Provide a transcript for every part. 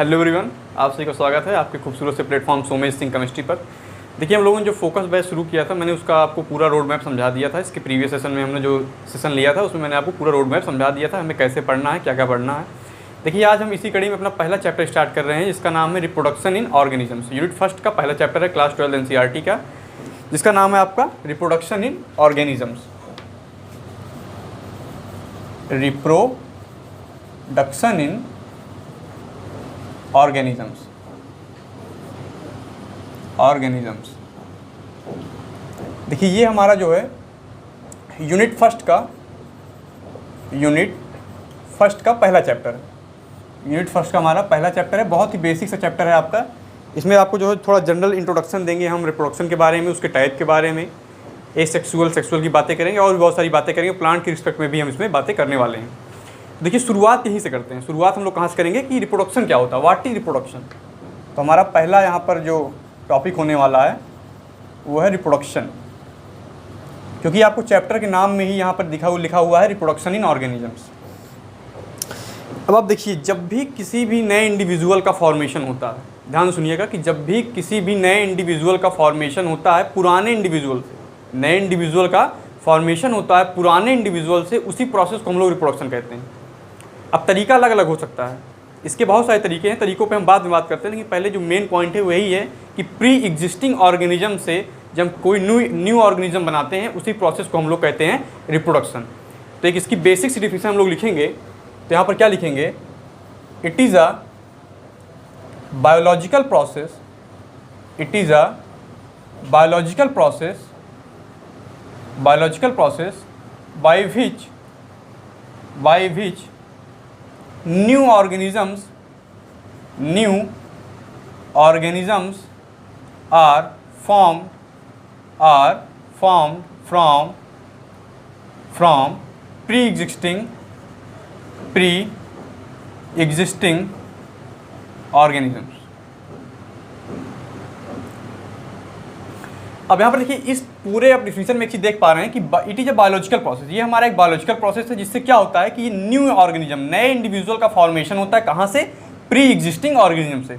Hello everyone, आप सभी का स्वागत है आपके खूबसूरत से प्लेटफॉर्म सोमेश सिंह केमिस्ट्री पर। देखिए, हम लोगों ने जो फोकस बैच शुरू किया था, मैंने उसका आपको पूरा रोड मैप समझा दिया था। इसके प्रीवियस सेशन में हमने जो सेशन लिया था उसमें मैंने आपको पूरा रोड मैप समझा दिया था, हमें कैसे पढ़ना है, क्या क्या पढ़ना है। देखिए, आज हम इसी कड़ी में अपना पहला चैप्टर स्टार्ट कर रहे हैं, जिसका नाम है reproduction in organisms. Unit first का पहला चैप्टर है क्लास 12 NCERT का, जिसका नाम है आपका reproduction in organisms. Reproduction in organisms. देखिए, ये हमारा जो है यूनिट फर्स्ट का पहला चैप्टर है। यूनिट फर्स्ट का हमारा पहला चैप्टर है, बहुत ही बेसिक सा चैप्टर है आपका। इसमें आपको जो है थोड़ा जनरल इंट्रोडक्शन देंगे हम रिप्रोडक्शन के बारे में, उसके टाइप के बारे में, एसेक्सुअल सेक्सुअल की बातें करेंगे और भी बहुत सारी बातें करेंगे। प्लांट की रिस्पेक्ट में भी हम इसमें बातें करने वाले हैं। देखिए, शुरुआत यहीं से करते हैं। शुरुआत हम लोग कहाँ से करेंगे कि रिप्रोडक्शन क्या होता है, व्हाट इज रिप्रोडक्शन। तो हमारा पहला यहाँ पर जो टॉपिक होने वाला है वो है रिप्रोडक्शन, क्योंकि आपको चैप्टर के नाम में ही यहाँ पर लिखा हुआ है रिप्रोडक्शन इन ऑर्गेनिजम्स। अब आप देखिए, जब भी किसी भी नए इंडिविजुअल का फॉर्मेशन होता है, ध्यान सुनिएगा कि जब भी किसी भी नए इंडिविजुअल का फॉर्मेशन होता है पुराने इंडिविजुअल से, नए इंडिविजुअल का फॉर्मेशन होता है पुराने इंडिविजुअल से, उसी प्रोसेस को हम लोग रिप्रोडक्शन कहते हैं। अब तरीका अलग अलग हो सकता है, इसके बहुत सारे तरीके हैं, तरीकों पे हम बाद में बात करते हैं। लेकिन पहले जो मेन पॉइंट है वही है कि प्री एग्जिस्टिंग ऑर्गेनिज्म से जब कोई न्यू ऑर्गेनिज्म बनाते हैं, उसी प्रोसेस को हम लोग कहते हैं रिप्रोडक्शन। तो एक इसकी बेसिक सी डिफिनेशन हम लोग लिखेंगे, तो यहाँ पर क्या लिखेंगे, it is a biological process, it is a biological process by which new organisms are formed from pre-existing organisms। अब यहाँ पर देखिए, इस पूरे आप डिफिनेशन में एक चीज़ देख पा रहे हैं कि it is a biological process. ये हमारा एक बायोलॉजिकल प्रोसेस है, जिससे क्या होता है कि ये न्यू ऑर्गेनिज्म, नए इंडिविजुअल का फॉर्मेशन होता है। कहाँ से? प्री एग्जिस्टिंग ऑर्गेनिज्म से।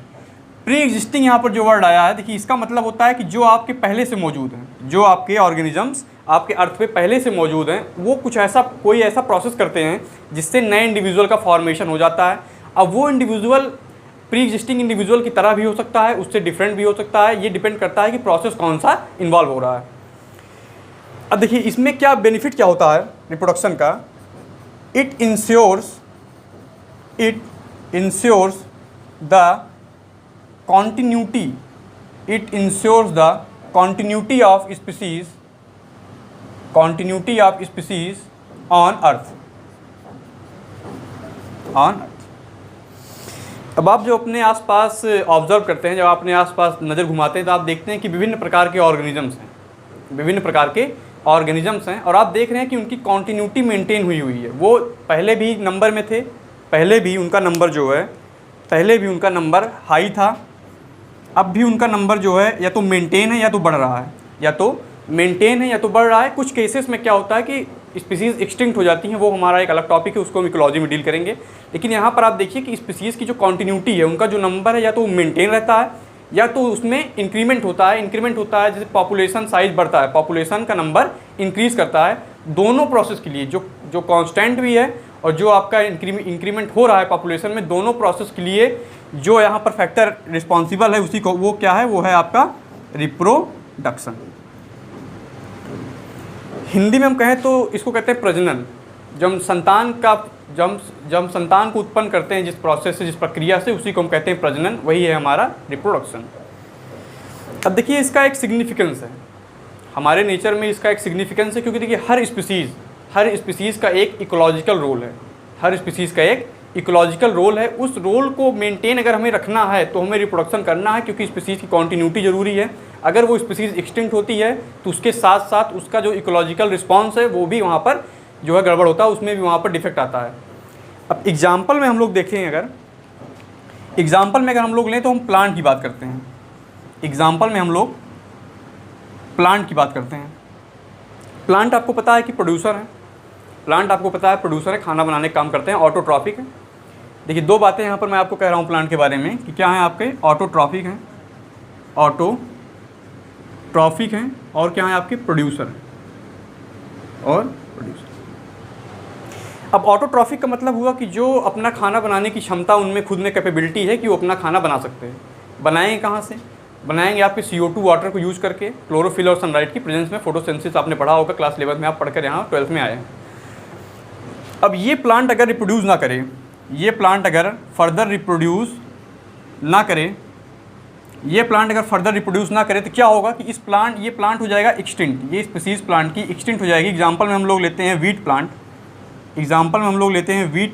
प्री एग्जिस्टिंग यहाँ पर जो वर्ड आया है, देखिए इसका मतलब होता है कि जो आपके पहले से मौजूद हैं, जो आपके ऑर्गेनिजम्स आपके अर्थ पे पहले से मौजूद हैं, वो कुछ ऐसा कोई ऐसा प्रोसेस करते हैं जिससे नए इंडिविजुअल का फॉर्मेशन हो जाता है। अब वो इंडिविजुअल प्री एग्जिस्टिंग इंडिविजुअल की तरह भी हो सकता है, उससे डिफरेंट भी हो सकता है। ये डिपेंड करता है कि प्रोसेस कौन सा इन्वॉल्व हो रहा है। अब देखिए, इसमें क्या बेनिफिट क्या होता है रिप्रोडक्शन का। It ensures the continuity of species on earth। अब आप जो अपने आसपास ऑब्जर्व करते हैं, जब आप अपने आसपास नज़र घुमाते हैं, तो आप देखते हैं कि विभिन्न प्रकार के ऑर्गेनिजम्स हैं, और आप देख रहे हैं कि उनकी कॉन्टिन्यूटी मेंटेन हुई है। वो पहले भी नंबर में थे, पहले भी उनका नंबर हाई था, अब भी उनका नंबर जो है या तो मेंटेन है या तो बढ़ रहा है, बढ़ रहा है। कुछ केसेस में क्या होता है कि स्पीसीज़ एक्सटिंक्ट हो जाती हैं, वो हमारा एक अलग टॉपिक है, उसको हम इकोलॉजी में डील करेंगे। लेकिन यहाँ पर आप देखिए कि स्पीसीज़ की जो कॉन्टिन्यूटी है, उनका जो नंबर है या तो मेंटेन रहता है या तो उसमें इंक्रीमेंट होता है। जैसे पॉपुलेशन साइज बढ़ता है, पॉपुलेशन का नंबर इंक्रीज़ करता है। दोनों प्रोसेस के लिए जो कांस्टेंट भी है और जो आपका इंक्रीमेंट हो रहा है पॉपुलेशन में, दोनों प्रोसेस के लिए जो यहाँ पर फैक्टर रिस्पॉन्सिबल है, उसी को वो क्या है, वो है आपका रिप्रोडक्शन। हिंदी में हम कहें तो इसको कहते हैं प्रजनन। जब संतान को उत्पन्न करते हैं जिस प्रोसेस से, जिस प्रक्रिया से, उसी को हम कहते हैं प्रजनन। वही है हमारा रिप्रोडक्शन। अब देखिए, इसका एक सिग्निफिकेंस है हमारे नेचर में, इसका एक सिग्निफिकेंस है, क्योंकि देखिए हर स्पीसीज़ का एक इकोलॉजिकल रोल है। उस रोल को मेंटेन अगर हमें रखना है तो हमें रिप्रोडक्शन करना है, क्योंकि स्पीसीज़ की कॉन्टिन्यूटी ज़रूरी है। अगर वो स्पीसीज़ एक्सटिंक्ट होती है तो उसके साथ साथ उसका जो इकोलॉजिकल रिस्पॉन्स है वो भी वहाँ पर जो है गड़बड़ होता है, उसमें भी वहाँ पर डिफेक्ट आता है। अब एग्जाम्पल में हम लोग देखें, अगर हम लोग लें तो हम प्लांट की बात करते हैं। प्लांट की बात करते हैं। प्लांट आपको पता है कि प्रोड्यूसर है, खाना बनाने का काम करते हैं, ऑटोट्रॉफिक है। देखिए दो बातें यहाँ पर मैं आपको कह रहा हूँ प्लांट के बारे में कि क्या है आपके ऑटोट्रॉफिक हैं, ऑटोट्रॉफिक हैं, और क्या है आपके प्रोड्यूसर हैं और प्रोड्यूसर। अब ऑटोट्रॉफिक का मतलब हुआ कि जो अपना खाना बनाने की क्षमता उनमें खुद में कैपेबिलिटी है कि वो अपना खाना बना सकते हैं। बनाएंगे कहाँ से? बनाएंगे आपके CO2 वाटर को यूज़ करके, क्लोरोफिल और सनलाइट की प्रेजेंस में, फोटोसिंथेसिस आपने पढ़ा होगा क्लास 11 में, आप पढ़कर यहाँ 12th में आए हैं। अब ये प्लांट अगर रिप्रोड्यूस ना करे, ये प्लांट अगर फर्दर रिप्रोड्यूस ना करे, ये प्लांट अगर फर्दर रिप्रोड्यूस ना करे तो क्या होगा कि ये प्लांट हो जाएगा एक्सटिंक्ट, ये स्पीसीज प्लांट की एक्सटिंक्ट हो जाएगी। एग्जाम्पल में हम लोग लेते हैं वीट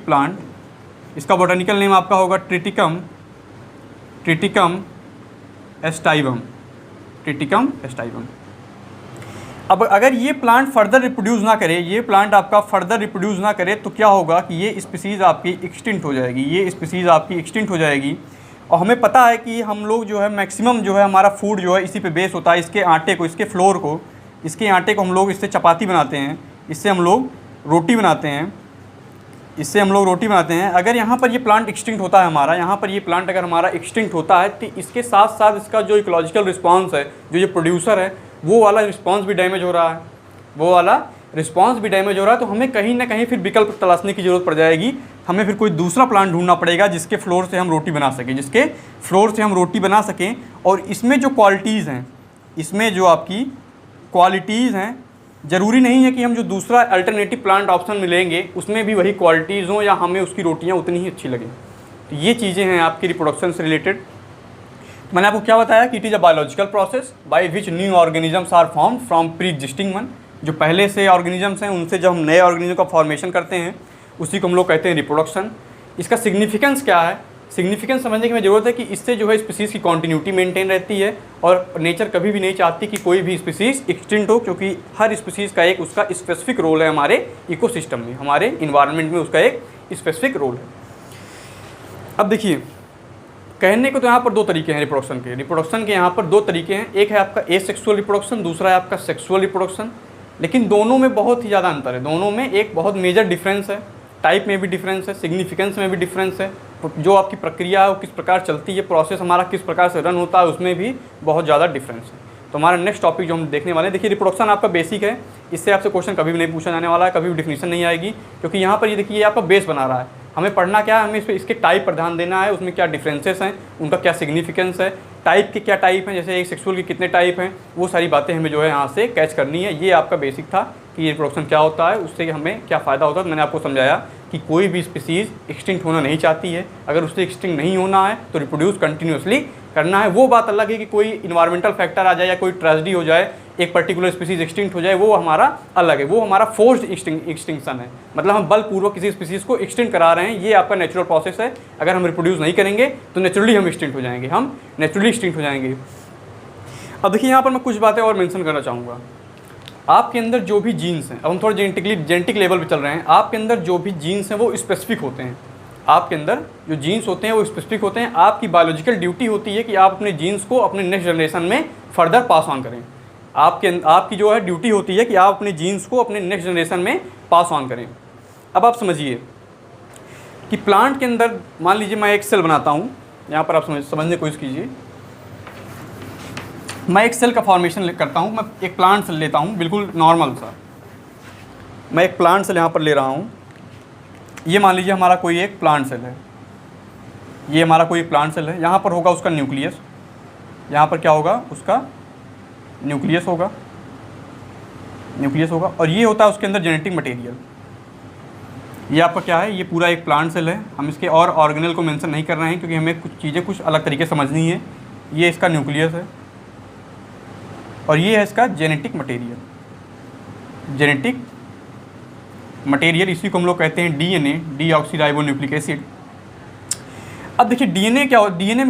प्लांट, इसका बोटानिकल नेम आपका होगा ट्रिटिकम एस्टाइवम। अब अगर ये प्लांट फर्दर रिप्रोड्यूस ना करे, ये प्लांट आपका फर्दर रिप्रोड्यूस ना करे तो क्या होगा कि ये स्पीसीज़ आपकी एक्सटिंक्ट हो जाएगी, और हमें पता है कि हम लोग जो है मैक्सिमम जो है हमारा फूड जो है इसी पे बेस होता है। इसके आटे को, इसके फ्लोर को, इसके आटे को हम लोग इससे चपाती बनाते हैं, इससे हम लोग रोटी बनाते हैं, अगर यहाँ पर ये प्लांट एक्सटिंक्ट होता है हमारा, अगर हमारा एक्सटिंक्ट होता है तो इसके साथ साथ इसका जो इकोलॉजिकल रिस्पॉन्स है, जो ये प्रोड्यूसर है, वो वाला रिस्पॉन्स भी डैमेज हो रहा है। तो हमें कहीं ना कहीं फिर विकल्प तलाशने की ज़रूरत पड़ जाएगी। हमें फिर कोई दूसरा प्लांट ढूंढना पड़ेगा जिसके फ्लोर से हम रोटी बना सकें, और इसमें जो क्वालिटीज़ हैं, इसमें जो आपकी क्वालिटीज़ हैं, ज़रूरी नहीं है कि हम जो दूसरा अल्टरनेटिव प्लांट ऑप्शन मिलेंगे उसमें भी वही क्वालिटीज़ हों या हमें उसकी रोटियां उतनी ही अच्छी लगें। तो ये चीज़ें हैं आपकी रिप्रोडक्शन से रिलेटेड। मैंने आपको क्या बताया कि it is a biological process by which new organisms are formed from pre existing one. जो पहले से ऑर्गेनिजम्स हैं उनसे जब हम नए ऑर्गेनिज्म का फॉर्मेशन करते हैं उसी को हम लोग कहते हैं रिप्रोडक्शन। इसका सिग्निफिकेंस क्या है? सिग्निफिकेंस समझने की हमें ज़रूरत है कि इससे जो है स्पीसीज़ की कॉन्टिन्यूटी मेंटेन रहती है, और नेचर कभी भी नहीं चाहती कि कोई भी स्पीसीज़ एक्सटिंक्ट हो, क्योंकि हर स्पीसीज़ का एक उसका स्पेसिफिक रोल है हमारे इकोसिस्टम में, हमारे इन्वायरमेंट में उसका एक स्पेसिफिक रोल है। अब देखिए, कहने को तो यहाँ पर दो तरीके हैं रिप्रोडक्शन के यहाँ पर दो तरीके हैं। एक है आपका एसेक्सुअल रिप्रोडक्शन, दूसरा है आपका सेक्सुअल रिप्रोडक्शन। लेकिन दोनों में बहुत ही ज़्यादा अंतर है, दोनों में एक बहुत मेजर डिफरेंस है। टाइप में भी डिफरेंस है, सिग्निफिकेंस में भी डिफरेंस है, जो आपकी प्रक्रिया है वो किस प्रकार चलती है, प्रोसेस हमारा किस प्रकार से रन होता है, उसमें भी बहुत ज़्यादा डिफरेंस है। तो हमारा नेक्स्ट टॉपिक जो हम देखने वाले हैं, देखिए रिप्रोडक्शन आपका बेसिक है, इससे आपसे क्वेश्चन कभी भी नहीं पूछा जाने वाला है, कभी भी डिफिनीशन नहीं आएगी, क्योंकि यहाँ पर ये देखिए आपका बेस बना रहा है। हमें पढ़ना क्या है, हमें इसके टाइप पर ध्यान देना है, उसमें क्या डिफरेंसेस हैं, उनका क्या सिग्निफिकेंस है, टाइप के क्या टाइप हैं, जैसे एक सेक्सुअल के कितने टाइप हैं, वो सारी बातें हमें जो है यहाँ से कैच करनी है। ये आपका बेसिक था कि ये रिप्रोडक्शन क्या होता है, उससे हमें क्या फ़ायदा होता है। मैंने आपको समझाया कि कोई भी स्पीसीज़ एक्सटिंक्ट होना नहीं चाहती है, अगर उससे एक्सटिंक्ट नहीं होना है तो रिप्रोड्यूस कंटिन्यूसली करना है। वो बात अलग है कि कोई इन्वायरमेंटल फैक्टर आ जाए या कोई ट्रेजेडी हो जाए, एक पर्टिकुलर स्पीसीज़ एक्सटिंक्ट हो जाए, वो हमारा अलग है, वो हमारा फोर्स्ड एक्सटिंक्शन है, मतलब हम बलपूर्वक किसी स्पीसीज़ को एक्सटिंक्ट करा रहे हैं। ये आपका नेचुरल प्रोसेस है। अगर हम रिप्रोड्यूस नहीं करेंगे तो नेचुरली हम एक्सटिंक्ट हो जाएंगे, अब देखिए यहाँ पर मैं कुछ बातें और मेंशन करना चाहूँगा। आपके अंदर जो भी जीन्स हैं, अब हम थोड़ा जेनेटिक लेवल पे चल रहे हैं, आपके अंदर जो भी जीन्स हैं वो स्पेसिफिक होते हैं। आपके अंदर जो जीन्स होते हैं वो स्पेसिफिक होते हैं। आपकी बायोलॉजिकल ड्यूटी होती है कि आप अपने जीन्स को अपने नेक्स्ट जनरेशन में फर्दर पास ऑन करें। आपकी जो है ड्यूटी होती है कि आप अपने जीन्स को अपने नेक्स्ट जनरेशन में पास ऑन करें। अब आप समझिए कि प्लांट के अंदर, मान लीजिए मैं एक सेल बनाता हूँ, यहाँ पर आप समझने की कोशिश कीजिए। मैं एक सेल का फॉर्मेशन करता हूँ, मैं एक प्लांट सेल लेता हूँ, बिल्कुल नॉर्मल सा। मैं एक प्लांट सेल यहाँ पर ले रहा हूँ। ये मान लीजिए हमारा कोई एक प्लांट सेल है, ये हमारा कोई प्लांट सेल है। यहाँ पर होगा उसका न्यूक्लियस, यहाँ पर क्या होगा, उसका न्यूक्लियस होगा, और ये होता है उसके अंदर जेनेटिक मटेरियल। ये आपका क्या है, ये पूरा एक प्लांट सेल है। हम इसके और ऑर्गेनल को मेंशन नहीं कर रहे हैं क्योंकि हमें कुछ चीज़ें कुछ अलग तरीके से समझनी है। ये इसका न्यूक्लियस है और ये है इसका जेनेटिक मटेरियल, इसी को हम लोग कहते हैं डीएनए, डीऑक्सीराइबोन्यूक्लिक एसिड। अब देखिए डीएनए में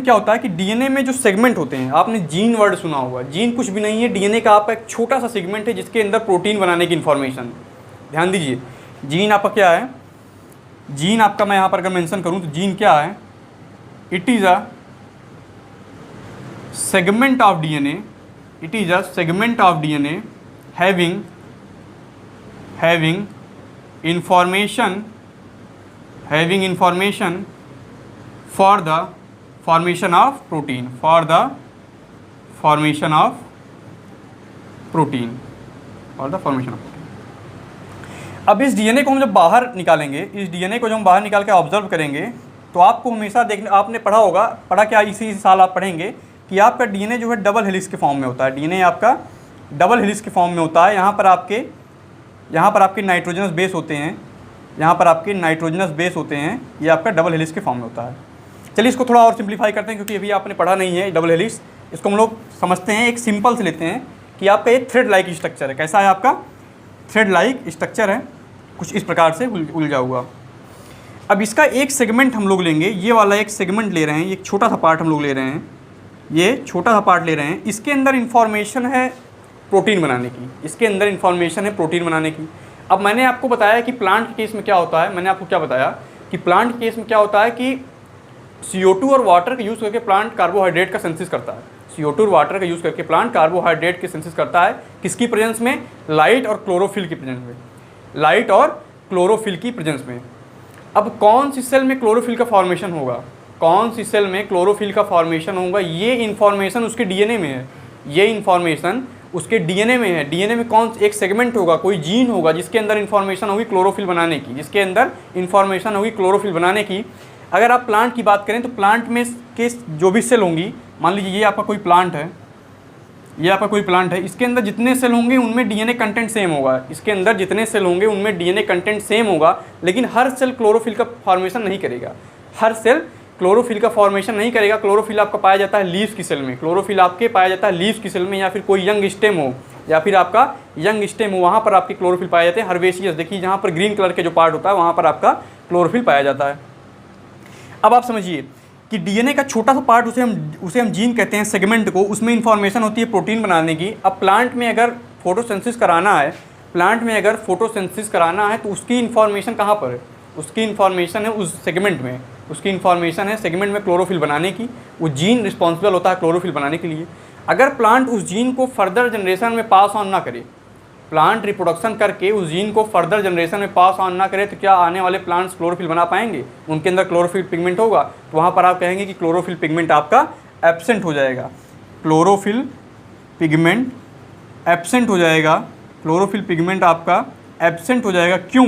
क्या होता है कि डीएनए में जो सेगमेंट होते हैं, आपने जीन वर्ड सुना होगा। जीन कुछ भी नहीं है, डीएनए का आपका एक छोटा सा सेगमेंट है जिसके अंदर प्रोटीन बनाने की इन्फॉर्मेशन। ध्यान दीजिए, जीन आपका क्या है, जीन आपका मैं यहाँ पर अगर मेंशन करूँ तो जीन क्या है, it is a segment of DNA, having information for the formation of protein, for the formation of protein, for the formation of protein. अब इस डीएनए को हम जब बाहर निकालेंगे, इस डीएनए को जब हम बाहर निकाल के ऑब्जर्व करेंगे, तो आपको हमेशा देखने, आपने पढ़ा होगा, पढ़ा क्या, इसी साल आप पढ़ेंगे कि आपका डीएनए जो है डबल हेलिक्स के फॉर्म में होता है। डीएनए आपका डबल हेलिक्स के फॉर्म में होता है। यहाँ पर आपके नाइट्रोजनस बेस होते हैं, यहाँ पर आपके नाइट्रोजनस बेस होते हैं, ये आपका डबल हेलिक्स के फॉर्म में होता है। चलिए इसको थोड़ा और सिंप्लीफाई करते हैं, क्योंकि अभी आपने पढ़ा नहीं है डबल हेलिक्स। इसको हम लोग समझते हैं, एक सिंपल से लेते हैं कि आपका एक थ्रेड लाइक स्ट्रक्चर है। कैसा है आपका? थ्रेड लाइक स्ट्रक्चर है, कुछ इस प्रकार से उलझा हुआ। अब इसका एक सेगमेंट हम लोग लेंगे, ये वाला एक सेगमेंट ले रहे हैं, एक छोटा सा पार्ट हम लोग ले रहे हैं, ये छोटा सा पार्ट ले रहे हैं। इसके अंदर इन्फॉर्मेशन है प्रोटीन बनाने की, इसके अंदर इन्फॉर्मेशन है प्रोटीन बनाने की। अब मैंने आपको बताया कि प्लांट के केस में क्या होता है, मैंने आपको क्या बताया कि प्लांट के केस में क्या होता है कि CO2 और वाटर का यूज़ करके प्लांट कार्बोहाइड्रेट का सिंथेसिस करता है। CO2 और वाटर का यूज़ करके प्लांट कार्बोहाइड्रेट के सिंथेसिस करता है, किसकी प्रेजेंस में? लाइट और क्लोरोफिल की प्रेजेंस में, लाइट और क्लोरोफिल की प्रेजेंस में। अब कौन सी सेल में क्लोरोफिल का फॉर्मेशन होगा, कौन सी सेल में क्लोरोफिल का फॉर्मेशन होगा, ये इन्फॉर्मेशन उसके डीएनए में है, ये इन्फॉर्मेशन उसके डीएनए में है। डीएनए में कौन एक सेगमेंट होगा, कोई जीन होगा जिसके अंदर इन्फॉर्मेशन होगी क्लोरोफिल बनाने की, जिसके अंदर इन्फॉर्मेशन होगी क्लोरोफिल बनाने की। अगर आप प्लांट की बात करें तो प्लांट में के जो भी सेल होंगी, मान लीजिए ये आपका कोई प्लांट है, ये आपका कोई प्लांट है, इसके अंदर जितने सेल होंगे उनमें डीएनए कंटेंट सेम होगा, इसके अंदर जितने सेल होंगे उनमें डीएनए कंटेंट सेम होगा, लेकिन हर सेल क्लोरोफिल का फॉर्मेशन नहीं करेगा, हर सेल क्लोरोफिल का फॉर्मेशन नहीं करेगा। क्लोरोफिल आपका पाया जाता है लीव्स की सेल में, क्लोरोफिल आपके पाया जाता है लीव्स की सेल में, या फिर कोई यंग स्टेम हो, या फिर आपका यंग स्टेम हो, वहाँ पर आपके क्लोरोफिल पाए जाते हैं। हर्बेशियस देखिए, जहाँ पर ग्रीन कलर के जो पार्ट होता है वहाँ पर आपका क्लोरोफिल पाया जाता है। अब आप समझिए कि डीएनए का छोटा सा पार्ट, उसे हम जीन कहते हैं, सेगमेंट को, उसमें इंफॉर्मेशन होती है प्रोटीन बनाने की। अब प्लांट में अगर फोटोसिंथेसिस कराना है, प्लांट में अगर फोटोसिंथेसिस कराना है तो उसकी इन्फॉर्मेशन कहाँ पर है? उसकी इन्फॉर्मेशन है उस सेगमेंट में, उसकी इन्फॉर्मेशन है सेगमेंट में क्लोरोफिल बनाने की। वो जीन रिस्पॉन्सिबल होता है क्लोरोफिल बनाने के लिए। अगर प्लांट उस जीन को फर्दर जनरेशन में पास ऑन ना करे, प्लांट रिप्रोडक्शन करके उस जीन को फर्दर जनरेशन में पास ऑन ना करे, तो क्या आने वाले प्लांट्स क्लोरोफिल बना पाएंगे? उनके अंदर क्लोरोफिल पिगमेंट होगा, तो वहाँ पर आप कहेंगे कि क्लोरोफिल पिगमेंट आपका एब्सेंट हो जाएगा, क्लोरोफिल पिगमेंट एब्सेंट हो जाएगा, क्लोरोफिल पिगमेंट आपका एब्सेंट हो जाएगा। क्यों?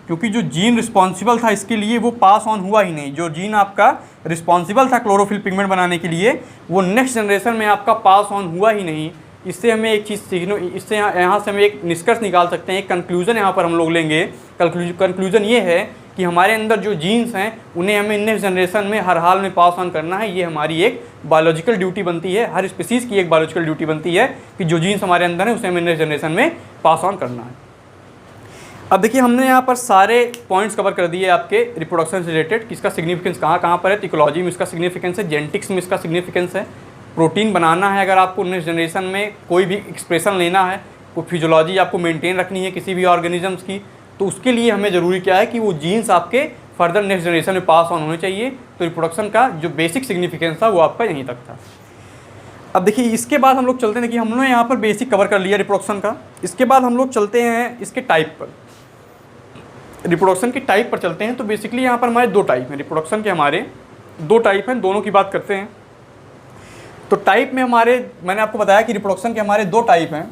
क्योंकि जो जीन रिस्पॉन्सिबल था इसके लिए वो पास ऑन हुआ ही नहीं। जो जीन आपका रिस्पॉन्सिबल था क्लोरोफिल पिगमेंट बनाने के लिए, वो नेक्स्ट जनरेशन में आपका पास ऑन हुआ ही नहीं। इससे हमें एक चीज़ सीखने, इससे यहाँ से हम एक निष्कर्ष निकाल सकते हैं, एक कंक्लूजन यहाँ पर हम लोग लेंगे। कंक्लूजन ये है कि हमारे अंदर जो जीन्स हैं उन्हें हमें नेक्स्ट जनरेशन में हर हाल में पास ऑन करना है। ये हमारी एक बायोलॉजिकल ड्यूटी बनती है, हर स्पीसीज़ की एक बायोलॉजिकल ड्यूटी बनती है कि जो जीन्स हमारे अंदर है उसे हमें नेक्स्ट जनरेशन में पास ऑन करना है। अब देखिए, हमने यहाँ पर सारे पॉइंट्स कवर कर दिए आपके रिप्रोडक्शन से रिलेटेड। किसका सिग्निफिकेंस कहाँ कहाँ पर है? इकोलॉजी में इसका सिग्निफिकेंस है, जेनेटिक्स में इसका सिग्निफिकेंस है। प्रोटीन बनाना है, अगर आपको नेक्स्ट जनरेशन में कोई भी एक्सप्रेशन लेना है, कोई फिजियोलॉजी आपको मेंटेन रखनी है किसी भी ऑर्गेनिजम्स की, तो उसके लिए हमें ज़रूरी क्या है कि वो जीन्स आपके फर्दर नेक्स्ट जनरेशन में पास ऑन होने चाहिए। तो रिप्रोडक्शन का जो बेसिक सिग्निफिकेंस था वो आपका यहीं तक था। अब देखिए, इसके बाद हम लोग चलते हैं कि हम लोगों ने यहाँ पर बेसिक कवर कर लिया रिप्रोडक्शन का। इसके बाद हम लोग चलते हैं इसके टाइप पर, रिप्रोडक्शन के टाइप पर चलते हैं। तो बेसिकली यहाँ पर हमारे दो टाइप हैं, रिप्रोडक्शन के हमारे दो टाइप हैं, दोनों की बात करते हैं। तो टाइप में मैंने आपको बताया कि रिप्रोडक्शन के हमारे दो टाइप हैं,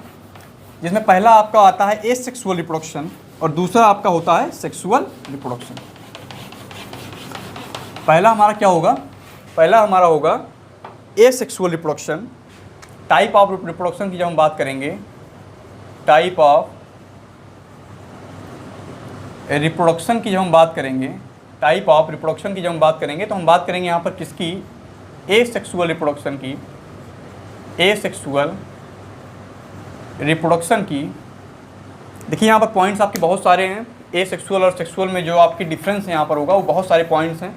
जिसमें पहला आपका आता है एसेक्सुअल रिप्रोडक्शन और दूसरा आपका होता है सेक्सुअल रिप्रोडक्शन। पहला हमारा क्या होगा? पहला हमारा होगा asexual reproduction. Type of reproduction की जब हम बात करेंगे, टाइप ऑफ रिप्रोडक्शन की जब हम बात करेंगे, टाइप ऑफ रिप्रोडक्शन की जब हम बात करेंगे, तो हम बात करेंगे यहाँ पर किसकी? एसेक्सुअल रिप्रोडक्शन की। एसेक्सुअल रिप्रोडक्शन की देखिए, यहाँ पर पॉइंट्स आपके बहुत सारे हैं। एसेक्सुअल और सेक्सुअल में जो आपकी डिफरेंस यहाँ पर होगा वो बहुत सारे पॉइंट्स हैं।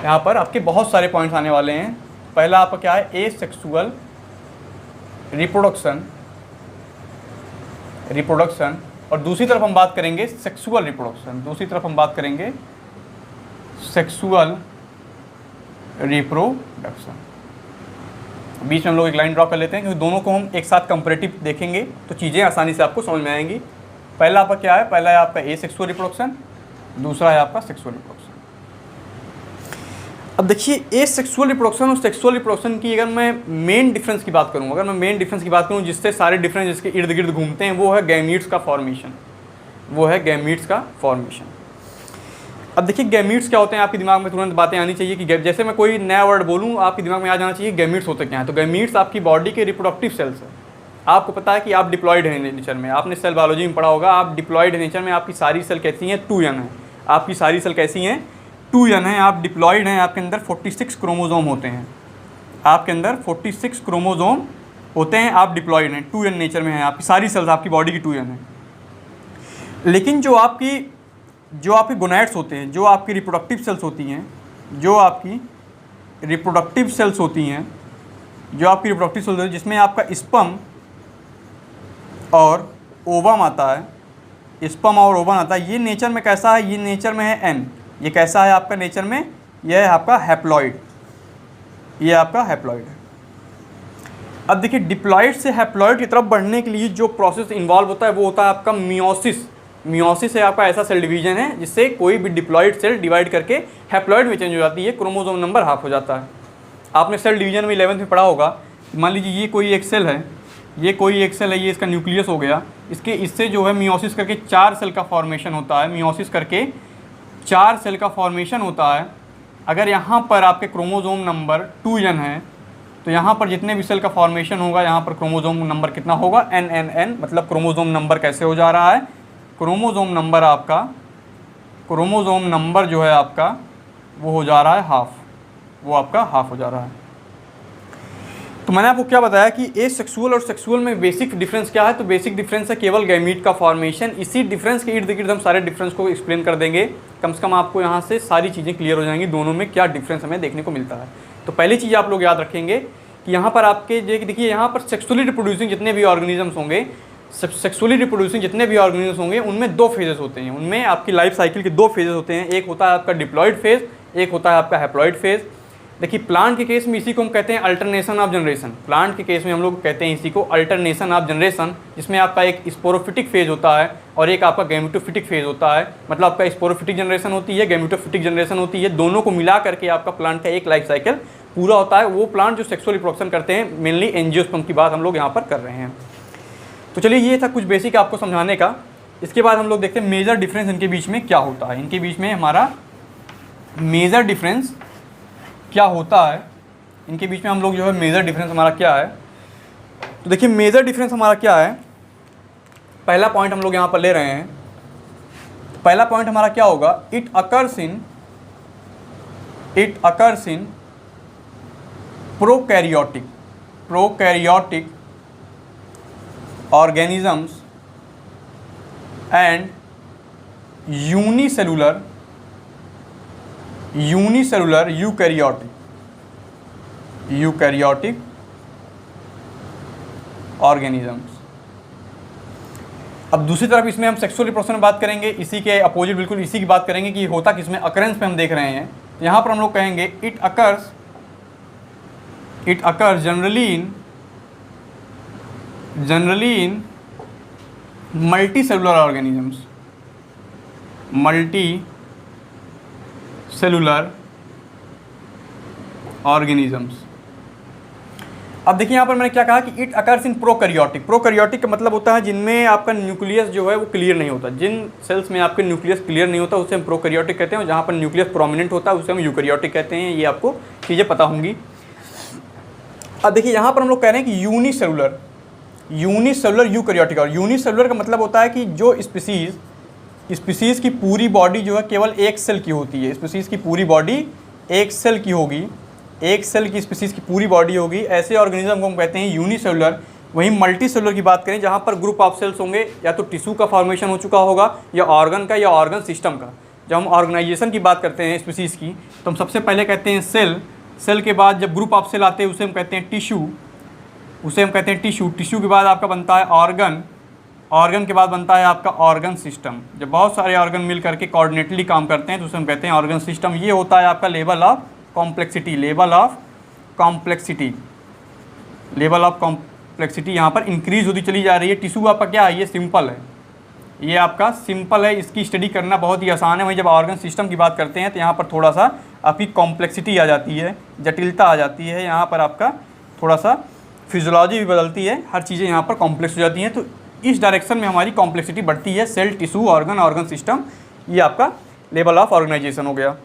यहाँ पर आपके बहुत सारे पॉइंट्स आने वाले हैं। पहला आपका क्या है? एसेक्सुअल रिप्रोडक्शन, रिप्रोडक्शन, और दूसरी तरफ हम बात करेंगे सेक्सुअल रिप्रोडक्शन। दूसरी तरफ हम बात करेंगे सेक्सुअल रिप्रोडक्शन। बीच में हम लोग एक लाइन ड्रॉ कर लेते हैं, क्योंकि दोनों को हम एक साथ कंपैरेटिव देखेंगे तो चीज़ें आसानी से आपको समझ में आएंगी। पहला आपका क्या है? पहला है आपका एसेक्सुअल रिप्रोडक्शन, दूसरा है आपका सेक्सुअल रिप्रोडक्शन। अब देखिए एसेक्सुअल रिप्रोडक्शन और सेक्सुअल रिप्रोडक्शन की अगर मैं मेन डिफरेंस की बात करूँ, जिससे सारे डिफरेंस जिसके इर्द गिर्द घूमते हैं, वो है गैमीट्स का फॉर्मेशन, अब देखिए गैमीट्स क्या होते हैं, आपके दिमाग में तुरंत बातें आनी चाहिए कि जैसे मैं कोई नया वर्ड बोलूँ आपके दिमाग में आ जाना चाहिए गैमीट्स होते क्या हैं। तो गैमीट्स आपकी बॉडी के रिप्रोडक्टिव सेल्स है। आपको पता है कि आप डिप्लॉयड हैं नेचर में, आपने सेल बायोलॉजी में पढ़ा होगा, आप डिप्लॉयड नेचर में, आपकी सारी सेल कैसी हैं, 2n है, आपकी सारी सेल कैसी हैं, 2n है, आप डिप्लॉयड हैं, आपके अंदर 46 क्रोमोजोम होते हैं, आपके अंदर 46 क्रोमोजोम होते हैं, आप डिप्लॉयड हैं, 2n नेचर में है, आपकी सारी सेल्स आपकी बॉडी की 2n है। लेकिन जो आपके गोनैड्स होते हैं, जो आपकी रिप्रोडक्टिव सेल्स होती हैं, जिसमें आपका स्पर्म और ओवम आता है, ये नेचर में कैसा है, ये नेचर में है n, ये कैसा है आपका नेचर में, यह है आपका हैप्लॉइड, ये आपका हैप्लॉइड है। अब देखिए डिप्लॉइड से हैप्लॉइड की तरफ बढ़ने के लिए जो प्रोसेस इन्वॉल्व होता है वो होता है आपका मियोसिस है आपका ऐसा सेल डिवीजन है जिससे कोई भी डिप्लॉइड सेल डिवाइड करके हैप्लॉइड में चेंज हो जाती है, क्रोमोसोम नंबर हाफ हो जाता है। आपने सेल डिवीजन में 11th में पढ़ा होगा, मान लीजिए ये कोई एक सेल है, ये इसका न्यूक्लियस हो गया, इससे जो है मियोसिस करके 4 सेल का फॉर्मेशन होता है, अगर यहाँ पर आपके क्रोमोसोम नंबर 2n है तो यहाँ पर जितने भी सेल का फॉर्मेशन होगा, यहाँ पर क्रोमोसोम नंबर कितना होगा, n, मतलब क्रोमोसोम नंबर कैसे हो जा रहा है, क्रोमोसोम नंबर जो है आपका वो हो जा रहा है हाफ हो जा रहा है। तो मैंने आपको क्या बताया कि एसेक्सुअल और सेक्सुअल में बेसिक डिफरेंस क्या है, तो बेसिक डिफरेंस है केवल गैमीट का फॉर्मेशन। इसी डिफरेंस के इर्द गिर्द हम सारे डिफरेंस को एक्सप्लेन कर देंगे, कम से कम आपको यहाँ से सारी चीज़ें क्लियर हो जाएंगी, दोनों में क्या डिफरेंस हमें देखने को मिलता है। तो पहली चीज़ आप लोग याद रखेंगे कि यहाँ पर आपके देखिए यहाँ पर सेक्सुअली रिप्रोड्यूसिंग जितने भी ऑर्गेनिजम्स होंगे, उनमें 2 फेजेस होते हैं, उनमें आपकी लाइफ साइकिल के 2 फेजेस होते हैं, एक होता है आपका डिप्लॉयड फेज, एक होता है आपका हैप्लॉयड फेज। देखिए प्लांट के केस में इसी को हम कहते हैं अल्टरनेशन ऑफ जनरेशन, जिसमें आपका एक स्पोरोफिटिक फेज होता है और एक आपका गैमेटोफिटिक फेज होता है, मतलब आपका स्पोरोफिटिक जनरेशन होती है, गैमेटोफिटिक जनरेशन होती है, दोनों को मिला करके आपका प्लांट का एक लाइफ साइकिल पूरा होता है। वो प्लांट जो सेक्सुअल रिप्रोडक्शन करते हैं, मेनली एंजियोस्पर्म की बात हम लोग यहाँ पर कर रहे हैं। तो चलिए ये था कुछ बेसिक आपको समझाने का। इसके बाद हम लोग देखते हैं मेजर डिफरेंस इनके बीच में क्या होता है, इनके बीच में हमारा मेजर डिफरेंस क्या होता है, इनके बीच में हम लोग जो है मेजर डिफरेंस हमारा क्या है। तो देखिए मेजर डिफरेंस हमारा क्या है, पहला पॉइंट हम लोग यहाँ पर ले रहे हैं, पहला पॉइंट हमारा क्या होगा, it occurs in prokaryotic organisms and unicellular eukaryotic organisms। अब दूसरी तरफ इसमें हम सेक्सुअल रिप्रोडक्शन में बात करेंगे, इसी के अपोजिट बिल्कुल इसी की बात करेंगे कि होता किसमें, अकरेंस पे हम देख रहे हैं। यहाँ पर हम लोग कहेंगे it occurs generally in multicellular organisms. अब देखिए यहाँ पर मैंने क्या कहा कि इट अकर्स इन प्रोकैरियोटिक का मतलब होता है जिनमें आपका न्यूक्लियस जो है वो क्लियर नहीं होता, जिन सेल्स में आपके न्यूक्लियस क्लियर नहीं होता उसे हम प्रोकैरियोटिक कहते हैं, और जहाँ पर न्यूक्लियस प्रोमिनेंट होता है उसे हम यूकैरियोटिक कहते हैं। ये आपको चीज़ें पता होंगी। अब देखिए यहाँ पर हम लोग कह रहे हैं कि यूनिसेलुलर यूकैरियोटिक, और यूनिसेलुलर का मतलब होता है कि जो स्पीसीज़ की पूरी बॉडी जो है केवल एक सेल की होती है, स्पीसीज़ की पूरी बॉडी एक सेल की होगी, एक सेल की स्पीसीज़ की पूरी बॉडी होगी, ऐसे ऑर्गेनिज्म को हम कहते हैं यूनिसेलुलर। वहीं मल्टीसेलुलर की बात करें जहाँ पर ग्रुप ऑफ सेल्स होंगे, या तो टिश्यू का फॉर्मेशन हो चुका होगा या ऑर्गन का या ऑर्गन सिस्टम का। जब हम ऑर्गेनाइजेशन की बात करते हैं स्पीसीज़ की तो हम सबसे पहले कहते हैं सेल के बाद जब ग्रुप ऑफ सेल आते हैं उसे हम कहते हैं टिश्यू, टिश्यू के बाद आपका बनता है ऑर्गन के बाद बनता है आपका ऑर्गन सिस्टम। जब बहुत सारे ऑर्गन मिल करके कोऑर्डिनेटली काम करते हैं तो उसे हम कहते हैं ऑर्गन सिस्टम। ये होता है आपका लेवल ऑफ कॉम्प्लेक्सिटी यहाँ पर इंक्रीज होती चली जा रही है। टिश्यू आपका क्या है, ये सिंपल है, इसकी स्टडी करना बहुत ही आसान है। वहीं जब ऑर्गन सिस्टम की बात करते हैं तो यहाँ पर थोड़ा सा आपकी कॉम्प्लेक्सिटी आ जाती है, जटिलता आ जाती है, यहाँ पर आपका थोड़ा सा फिजियोलॉजी भी बदलती है, हर चीज़ें यहाँ पर कॉम्प्लेक्स हो जाती हैं। तो इस डायरेक्शन में हमारी कॉम्प्लेक्सिटी बढ़ती है। सेल, टिश्यू, ऑर्गन सिस्टम, ये आपका लेवल ऑफ ऑर्गेनाइजेशन हो गया।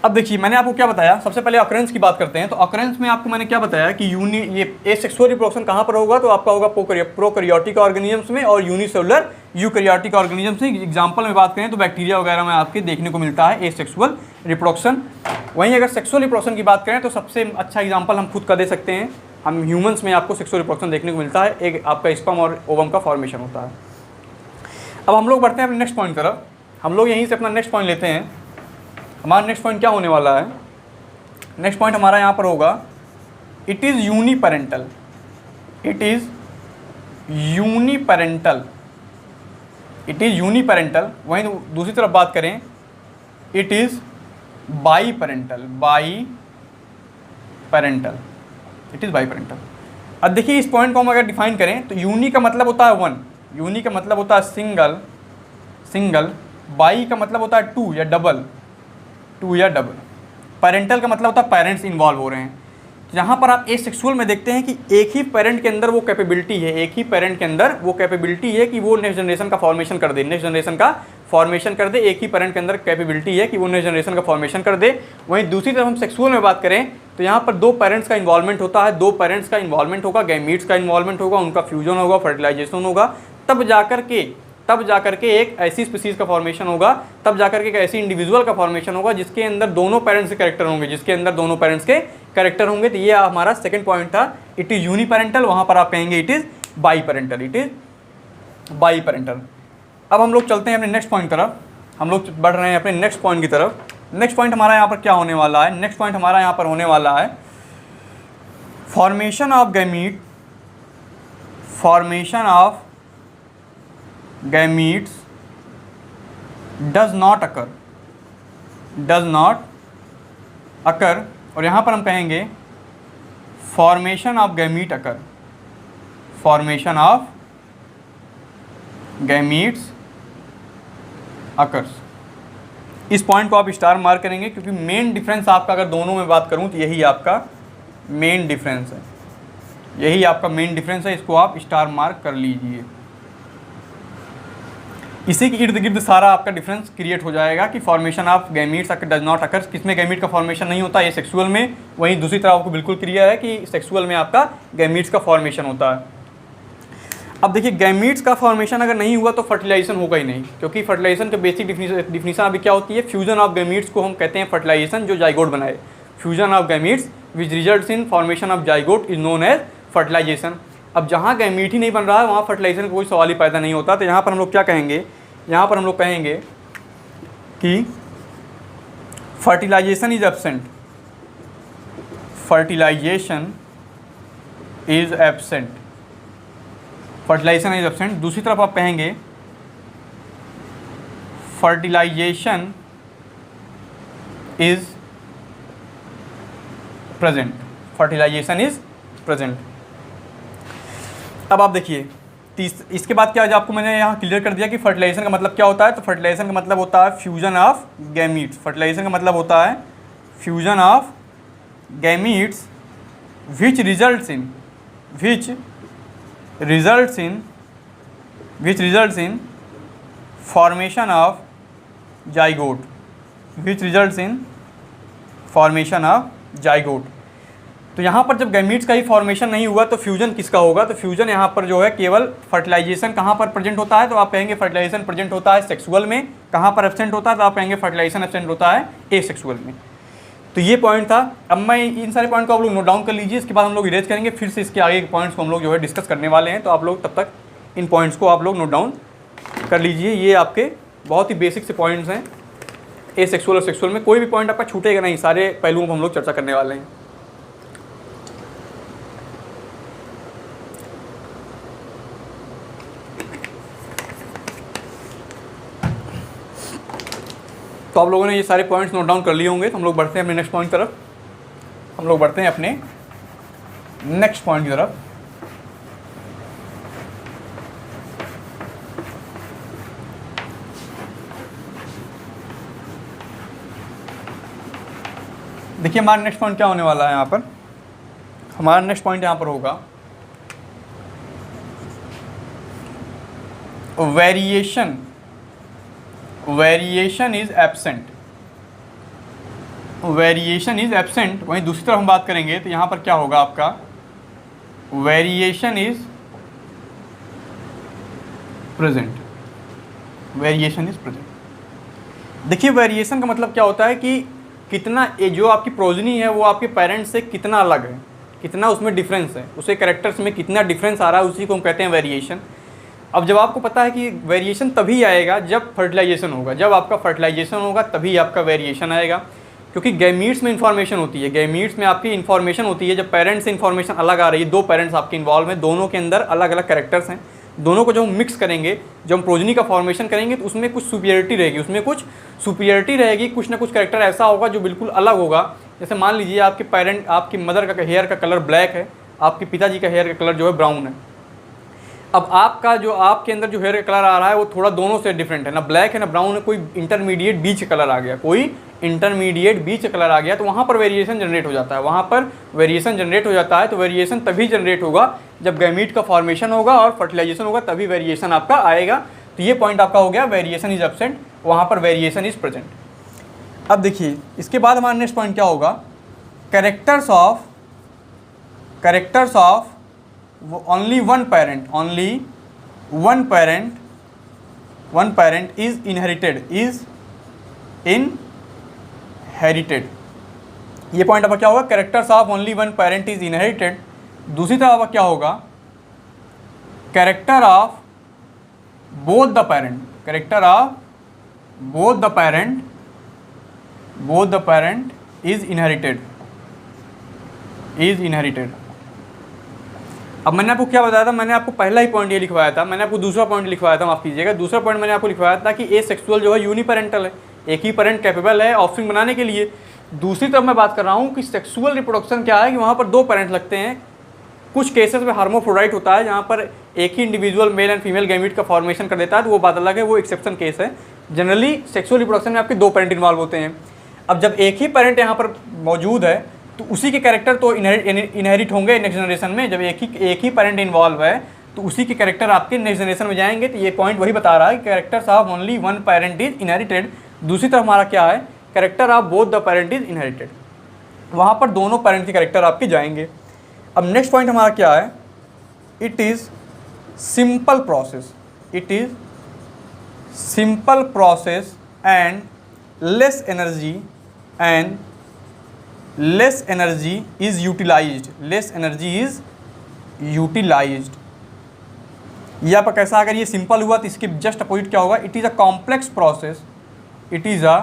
अब देखिए मैंने आपको क्या बताया, सबसे पहले ऑकरेंस की बात करते हैं। तो ऑकरेंस में आपको मैंने क्या बताया कि ये एसेक्सुअल रिप्रोडक्शन कहाँ पर होगा, तो आपका होगा प्रोकैरियोटिक ऑर्गेनिजम्स में और यूनिसेलुलर यूकैरियोटिक ऑर्गेनिजम्स में। एग्जांपल में बात करें तो बैक्टीरिया वगैरह में आपके देखने को मिलता है एसेक्सुअल रिप्रोडक्शन। वहीं अगर सेक्सुअल रिप्रोडक्शन की बात करें तो सबसे अच्छा एग्जाम्पल हम खुद का दे सकते हैं। हम ह्यूमंस में आपको सेक्सुअल रिप्रोडक्शन देखने को मिलता है, एक आपका स्पर्म और ओवम का फॉर्मेशन होता है। अब हम लोग बढ़ते हैं अपने नेक्स्ट पॉइंट की तरफ। हम लोग यहीं से अपना नेक्स्ट पॉइंट लेते हैं। हमारा नेक्स्ट पॉइंट क्या होने वाला है, नेक्स्ट पॉइंट हमारा यहाँ पर होगा it is uniparental. It is uniparental, it is uniparental. वहीं दूसरी तरफ बात करें it is by parental, by parental, it is by parental. अब देखिए इस पॉइंट को हम अगर डिफाइन करें तो यूनी का मतलब होता है वन, यूनी का मतलब होता है सिंगल, सिंगल। बाई का मतलब होता है टू या डबल, टू या डबल। पेरेंटल का मतलब होता है पेरेंट्स इन्वॉल्व हो रहे हैं। यहाँ पर आप एसेक्सुअल में देखते हैं कि एक ही पेरेंट के अंदर वो कैपेबिलिटी है, एक ही पेरेंट के अंदर वो कैपेबिलिटी है कि वो नेक्स्ट जनरेशन का फॉर्मेशन कर दे, नेक्स्ट जनरेशन का फॉर्मेशन कर दे। एक ही पेरेंट के अंदर कैपेबिलिटी है कि वो नेक्स्ट जनरेशन का फॉर्मेशन कर दे। वहीं दूसरी तरफ हम सेक्सुअल में बात करें तो यहाँ पर दो पेरेंट्स का इन्वॉल्वमेंट होता है, दो पेरेंट्स का इन्वॉल्वमेंट होगा, गैमीट्स का इन्वॉल्वमेंट होगा, उनका फ्यूजन होगा, फर्टिलाइजेशन होगा, तब जाकर के एक ऐसी स्पीसीज का फॉर्मेशन होगा, तब जाकर के एक ऐसी इंडिविजुअल का फॉर्मेशन होगा जिसके अंदर दोनों पेरेंट्स के कैरेक्टर होंगे, जिसके अंदर दोनों पेरेंट्स के कैरेक्टर होंगे। तो ये हमारा सेकंड पॉइंट था, इट इज़ यूनिपेरेंटल। वहाँ पर आप कहेंगे it is by parental, it is by parental. अब हम लोग चलते हैं अपने नेक्स्ट पॉइंट की तरफ, हम लोग बढ़ रहे हैं अपने नेक्स्ट पॉइंट की तरफ। नेक्स्ट पॉइंट हमारा यहाँ पर क्या होने वाला है, नेक्स्ट पॉइंट हमारा यहाँ पर होने वाला है formation of gamete, formation of gametes does not occur, does not occur. और यहाँ पर हम कहेंगे formation of gamete occur, formation of gametes occurs. इस पॉइंट को आप स्टार मार्क करेंगे क्योंकि मेन डिफरेंस आपका अगर दोनों में बात करूं तो यही आपका मेन डिफरेंस है, यही आपका मेन डिफरेंस है। इसको आप स्टार मार्क कर लीजिए। इसी के इर्द गिर्द सारा आपका डिफरेंस क्रिएट हो जाएगा कि formation of gametes does not occur, किसमें गैमीट का फॉर्मेशन नहीं होता, ये सेक्सुअल में। वहीं दूसरी तरफ आपको बिल्कुल क्लियर है कि सेक्सुअल में आपका गैमीट्स का फॉर्मेशन होता है। अब देखिए गैमीट्स का फॉर्मेशन अगर नहीं हुआ तो फर्टिलाइजेशन होगा ही नहीं, क्योंकि फर्टिलाइजेशन का बेसिक डिफिनीशन अभी क्या होती है, फ्यूजन ऑफ गैमीट्स को हम कहते हैं फर्टिलाइजेशन, जो जाइगोट बनाए। Fusion of gametes which results in formation of zygote is known as fertilisation. अब जहाँ गैमीट ही नहीं बन रहा है वहाँ फर्टिलाइजेशन का कोई सवाल ही पैदा नहीं होता। तो यहाँ पर हम लोग क्या कहेंगे, यहाँ पर हम लोग कहेंगे कि fertilisation is absent, fertilisation is absent, fertilisation is absent. दूसरी तरफ आप कहेंगे fertilisation is present, fertilisation is present. अब आप देखिए इसके बाद क्या है, आपको मैंने यहाँ क्लियर कर दिया कि फर्टिलाइजेशन का मतलब क्या होता है। तो फर्टिलाइजेशन का मतलब होता है फ्यूजन ऑफ गैमीट्स, फर्टिलाइजेशन का मतलब होता है fusion of gametes which results in formation of zygote, which results in formation of zygote. तो यहाँ पर जब गैमीट्स का ही फॉर्मेशन नहीं हुआ तो फ्यूजन किसका होगा, तो फ्यूजन यहाँ पर जो है केवल फर्टिलाइजेशन कहाँ पर प्रेजेंट होता है, तो आप कहेंगे फर्टिलाइजेशन प्रेजेंट होता है सेक्सुअल में। कहाँ पर एब्सेंट होता है, तो आप कहेंगे फर्टिलाइजेशन एब्सेंट होता है एसेक्सुअल में। तो ये पॉइंट था। अब मैं इन सारे पॉइंट को आप लोग नोट डाउन कर लीजिए, इसके बाद हम लोग इरेज करेंगे, फिर से इसके आगे के पॉइंट्स को हम लोग जो है डिस्कस करने वाले हैं। तो आप लोग तब तक इन पॉइंट्स को आप लोग नोट डाउन कर लीजिए। ये आपके बहुत ही बेसिक से पॉइंट्स हैं एसेक्सुअल और सेक्सुअल में, कोई भी पॉइंट आपका छूटेगा नहीं, सारे पहलुओं को हम लोग चर्चा करने वाले हैं। तो आप लोगों ने ये सारे पॉइंट्स नोट डाउन कर लिए होंगे। तो हम लोग बढ़ते हैं अपने नेक्स्ट पॉइंट की तरफ, हम लोग बढ़ते हैं अपने नेक्स्ट पॉइंट की तरफ। देखिए हमारा नेक्स्ट पॉइंट क्या होने वाला है यहाँ पर, हमारा नेक्स्ट पॉइंट यहाँ पर होगा variation, variation is absent, variation is absent. वहीं दूसरी तरफ हम बात करेंगे तो यहाँ पर क्या होगा आपका, variation is present, variation is present. देखिए वेरिएशन का मतलब क्या होता है कि कितना ये जो आपकी प्रोजनी है वो आपके पेरेंट्स से कितना अलग है, कितना उसमें डिफरेंस है, उसके कैरेक्टर्स में कितना डिफरेंस आ रहा है, उसी को हम कहते हैं वेरिएशन। अब जब आपको पता है कि वेरिएशन तभी आएगा जब फर्टिलाइजेशन होगा, जब आपका फर्टिलाइजेशन होगा तभी आपका वेरिएशन आएगा, क्योंकि गैमीट्स में इन्फॉर्मेशन होती है, गैमीट्स में आपकी इन्फॉर्मेशन होती है। जब पेरेंट्स से इन्फॉर्मेशन अलग आ रही है, दो पेरेंट्स आपके इन्वॉल्व हैं, दोनों के अंदर अलग अलग कैरेक्टर्स हैं, दोनों को जब हम मिक्स करेंगे, जब हम प्रोजनी का फॉर्मेशन करेंगे तो उसमें कुछ सुपीरियरिटी रहेगी, उसमें कुछ सुपीरियरिटी रहेगी, कुछ ना कुछ कैरेक्टर ऐसा होगा जो बिल्कुल अलग होगा। जैसे मान लीजिए आपके पेरेंट, आपकी मदर का हेयर का कलर ब्लैक है, आपके पिताजी का हेयर का कलर जो है ब्राउन है। अब आपका जो आपके अंदर जो हेयर का कलर आ रहा है वो थोड़ा दोनों से डिफरेंट है, ना ब्लैक है ना ब्राउन है, कोई इंटरमीडिएट बीच कलर आ गया, कोई इंटरमीडिएट बीच कलर आ गया, तो वहाँ पर वेरिएशन जनरेट हो जाता है, वहाँ पर वेरिएशन जनरेट हो जाता है। तो वेरिएशन तभी जनरेट होगा जब गैमीट का फॉर्मेशन होगा और फर्टिलाइजेशन होगा, तभी वेरिएशन आपका आएगा। तो ये पॉइंट आपका हो गया, वेरिएशन इज एब्सेंट, वहाँ पर वेरिएशन इज प्रेजेंट। अब देखिए इसके बाद हमारा नेक्स्ट पॉइंट क्या होगा, characters of only one parent, only one parent is inherited, ये पॉइंट आपका क्या होगा, characters of only one parent is inherited. दूसरी तरफ आपका क्या होगा, character of both the parent, character of both the parent is inherited. अब मैंने आपको क्या बताया था, मैंने आपको पहला ही पॉइंट ये लिखवाया था, मैंने आपको दूसरा पॉइंट लिखवाया था, माफ़ कीजिएगा, दूसरा पॉइंट मैंने आपको लिखवाया था कि एसेक्सुअल जो है यूनिपेरेंटल है, एक ही पेरेंट कैपेबल है ऑफस्प्रिंग बनाने के लिए। दूसरी तरफ मैं बात कर रहा हूँ कि सेक्सुअल रिप्रोडक्शन क्या है कि वहाँ पर दो पेरेंट लगते हैं। कुछ केसेस में हार्मोफ्रोडाइट होता है जहाँ पर एक ही individual male and female gamete का फॉर्मेशन कर देता है, तो वो बात अलग है, वो एक्सेप्शन केस है। जनरली सेक्सुअल रिप्रोडक्शन में आपके दो पेरेंट इन्वॉल्व होते हैं। अब जब एक ही पेरेंट यहाँ पर मौजूद है तो उसी के कैरेक्टर तो इनहेरिट होंगे नेक्स्ट जनरेशन में। जब एक ही पेरेंट इन्वॉल्व है तो उसी के कैरेक्टर आपके नेक्स्ट जनरेशन में जाएंगे। तो ये पॉइंट वही बता रहा है कि characters of only one parent is inherited. दूसरी तरफ हमारा क्या है, character of both the parent is inherited, वहाँ पर दोनों पेरेंट के कैरेक्टर आपके जाएंगे। अब नेक्स्ट पॉइंट हमारा क्या है, it is simple process, it is simple process and less energy is utilised, less energy is utilised. ये आपका कैसा, अगर ये सिंपल हुआ तो इसके जस्ट अपोजिट क्या होगा, it is a complex process, it is a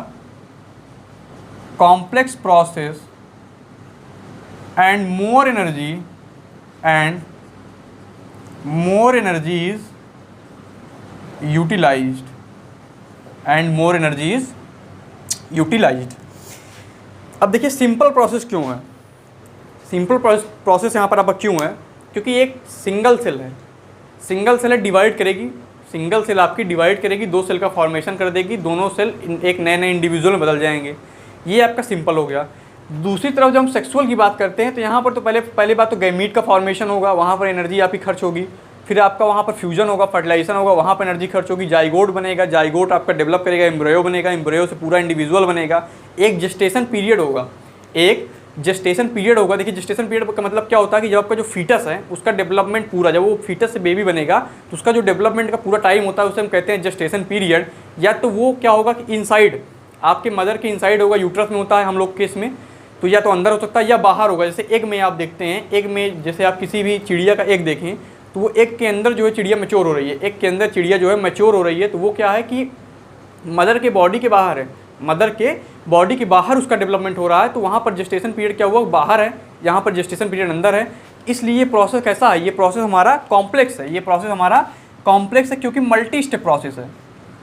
complex process and more energy is utilized। अब देखिए सिंपल प्रोसेस क्यों है, सिंपल प्रोसेस यहाँ पर आपका क्यों है, क्योंकि एक सिंगल सेल है, डिवाइड करेगी, सिंगल सेल आपकी डिवाइड करेगी, दो सेल का फॉर्मेशन कर देगी, दोनों सेल एक नए नए इंडिविजुअल में बदल जाएंगे। ये आपका सिंपल हो गया। दूसरी तरफ जब हम सेक्सुअल की बात करते हैं तो यहाँ पर तो पहले बात तो गैमीट का फॉर्मेशन होगा, वहाँ पर एनर्जी आपकी खर्च होगी, फिर आपका वहाँ पर फ्यूजन होगा, फर्टिलाइजेशन होगा, वहाँ पर एनर्जी खर्च होगी, जाइगोट बनेगा, जाइगोट आपका डेवलप करेगा, एम्ब्रियो बनेगा, एम्ब्रियो से पूरा इंडिविजुअल बनेगा, एक जेस्टेशन पीरियड होगा, देखिए जेस्टेशन पीरियड का मतलब क्या होता है कि जब आपका जो फीटस है उसका डेवलपमेंट पूरा, जब वो फीटस से बेबी बनेगा तो उसका जो डेवलपमेंट का पूरा टाइम होता है उसे हम कहते हैं जेस्टेशन पीरियड। या तो वो क्या होगा कि इनसाइड आपके मदर के इनसाइड होगा, यूट्रस में होता है हम लोग केस में, तो या तो अंदर हो सकता है या बाहर होगा। जैसे एग में आप देखते हैं, एग में जैसे आप किसी भी चिड़िया का एग देखें तो वो एग के अंदर जो है चिड़िया मैच्योर हो रही है, एग के अंदर चिड़िया जो है मैच्योर हो रही है, तो वो क्या है कि मदर के बॉडी के बाहर है, मदर के बॉडी के बाहर उसका डेवलपमेंट हो रहा है, तो वहाँ पर जेस्टेशन पीरियड क्या हुआ, बाहर है, यहाँ पर जेस्टेशन पीरियड अंदर है। इसलिए ये प्रोसेस कैसा है, ये प्रोसेस हमारा कॉम्प्लेक्स है, ये प्रोसेस हमारा कॉम्प्लेक्स है क्योंकि मल्टी स्टेप प्रोसेस है।